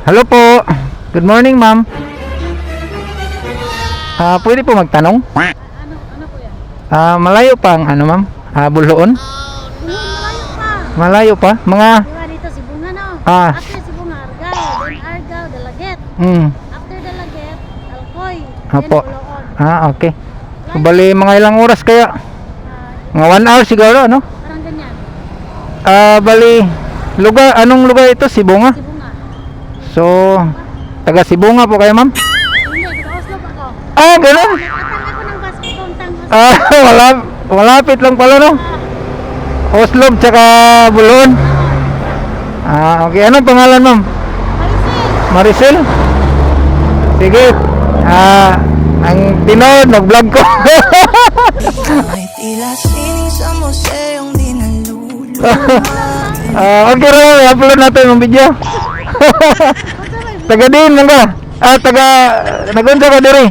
Hello po. Good morning, ma'am. Pwede po magtanong? Ano po yan? Malayo pa ang ano, ma'am? Bulhoon? Malayo pa. Malayo pa? Mga Diba dito si Bunga no? Ah. After si Bunga, Argao. Then Argao, Dalaget. mm, After Dalaget, Alcoy. Apo. Then Buloon. Okay. So, bali mga ilang oras kaya? Mga 1 hour siguro, ano? Parang ganyan. Bali anong lugar ito? Sibunga? Si Bunga. So, taga Sibunga po kayo, ma'am? Hindi, Oslo pa ako. Ganun? Atang ako ng bus, puntang bus. Malapit lang pala, no? Oslob tsaka Bulon. Okay. Anong pangalan, ma'am? Maricel. Maricel? Sige. Ang tinood, nag-vlog ko. May tila sining sa museong di naluluma. Okay rin, i-upload natin yung video. Taga din lang ka. Nagunsa ka diri.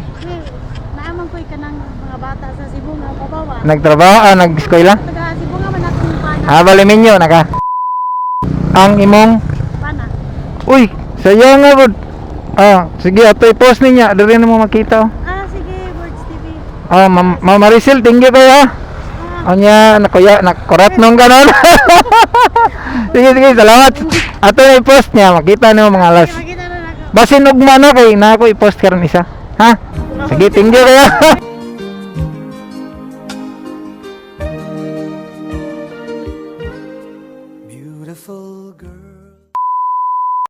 Naamang ko ka ng mga bata sa si Bunga, pabawa. Nagtrabaho, nag-eskwela. Taga si Bunga man atong pana. Bali minyo, naka. Ang imong, Pana. uy, sayo nga bud. Sige, ato i-post niya. Diri na mo makita. Sige, Words TV. Ma'am Maricel, thank you kayo. Anya, nakurat nung ganon. Sige, salamat. Ato i-post niya, makita nyo mga alas. Makita na ako. Basin ugma na kay na ako i-post karon isa. Ha? Sige, thank you kayo.